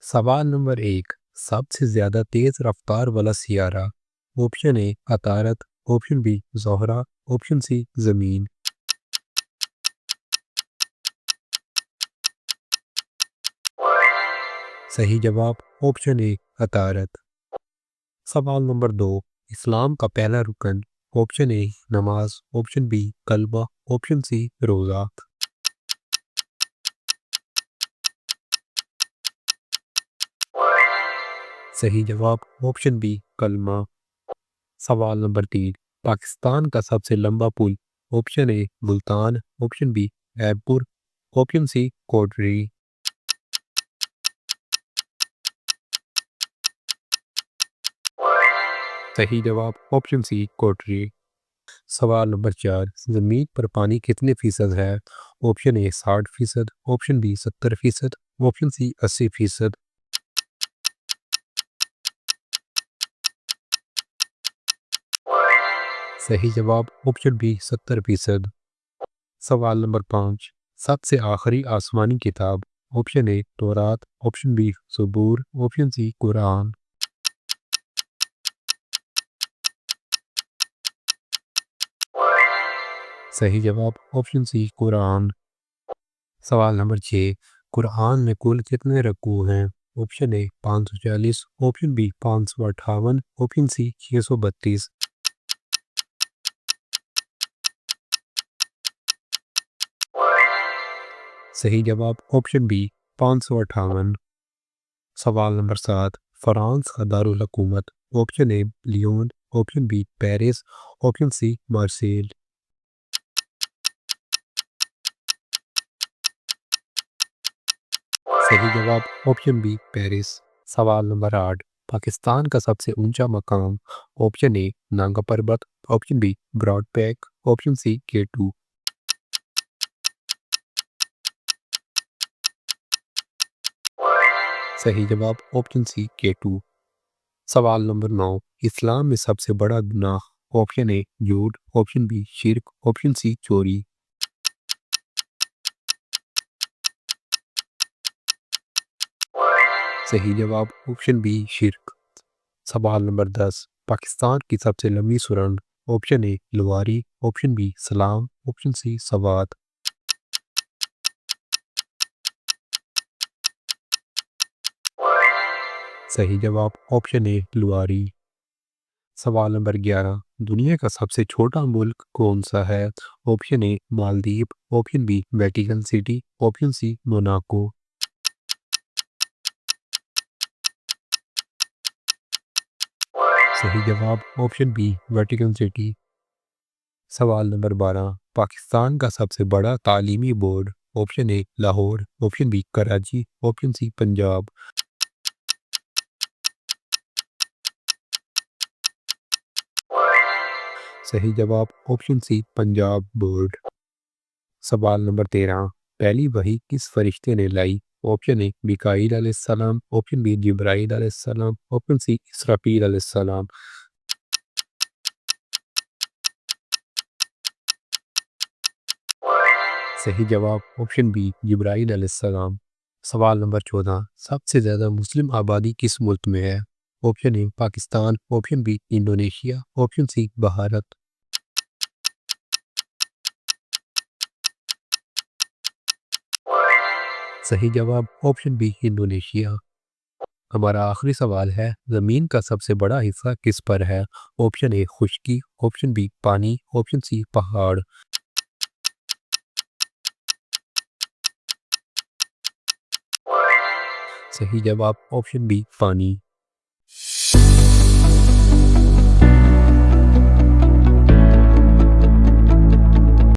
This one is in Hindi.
सवाल नंबर 1। सबसे ज़्यादा तेज़ रफ्तार वाला सियारा। ऑप्शन ए अतारत, ऑप्शन बी ज़ोहरा, ऑप्शन सी ज़मीन। सही जवाब ऑप्शन ए अतारत। सवाल नंबर 2। इस्लाम का पहला रुकन। ऑप्शन ए नमाज, ऑप्शन बी कलमा, ऑप्शन सी रोज़ा। सही जवाब ऑप्शन बी कलमा। सवाल नंबर 3। पाकिस्तान का सबसे लंबा पुल। Option A Multan, option B ऐबपुर, ऑप्शन सी कोटरी। सही जवाब ऑप्शन सी कोटरी। सवाल नंबर 4। ज़मीन पर पानी कितने फीसद है। Option A 60%, option B 70%, option C 80%। सही जवाब ऑप्शन बी 70%। सवाल नंबर 5। सबसे आखिरी आसमानी किताब। ऑप्शन ए तौरात, ऑप्शन बी ज़बूर, ऑप्शन सी कुरान। सही जवाब ऑप्शन सी कुरान। सवाल नंबर 6। कुरान में कुल कितने रकू हैं। Option A 540, option B 558, option C 632। सही जवाब ऑप्शन बी 558। सवाल नंबर 7। फ्रांस का दारुल हुकूमत। Option A Lyon, option B Paris, option C Marseille. सही जवाब ऑप्शन बी पेरिस। सवाल नंबर 8। पाकिस्तान का सबसे ऊंचा मकाम। Option A Nanga Parbat, option B Broad Peak, option C K2। सही जवाब ऑप्शन सी K2। सवाल नंबर 9। इस्लाम में सबसे बड़ा गुनाह। ऑप्शन ए झूठ, ऑप्शन बी शिर्क, ऑप्शन सी चोरी। सही जवाब ऑप्शन बी शिर्क। सवाल नंबर 10। पाकिस्तान की सबसे लंबी सुरंग। Option A Lavari, option B सलाम, ऑप्शन सी सवात। सही जवाब ऑप्शन ए लवारी। सवाल नंबर 11। दुनिया का सबसे छोटा मुल्क कौन सा है। Option A Maldives, option B Vatican City, option C Monaco. सही जवाब ऑप्शन बी वेटिकन सिटी। सवाल नंबर 12। पाकिस्तान का सबसे बड़ा तालीमी board. Option A Lahore, option B Karachi, option C Punjab. सही जवाब ऑप्शन सी पंजाब बोर्ड। सवाल नंबर 13। पहली वही किस फरिश्ते ने लाई। ऑप्शन ए मिकाईल अलैहिस्सलाम, ऑप्शन बी जिब्राईल अलैहिस्सलाम, ऑप्शन सी इसराफील अलैहिस्सलाम। सही जवाब ऑप्शन बी जिब्राईल अलैहिस्सलाम। सवाल नंबर 14। सबसे ज़्यादा मुस्लिम आबादी किस मुल्क में है। Option A Pakistan, option B Indonesia, option C Bharat. सही जवाब ऑप्शन बी इंडोनेशिया। हमारा आखिरी सवाल है, ज़मीन का सबसे बड़ा हिस्सा किस पर है। ऑप्शन ए खुश्की, ऑप्शन बी पानी, ऑप्शन सी पहाड़। सही जवाब ऑप्शन बी पानी।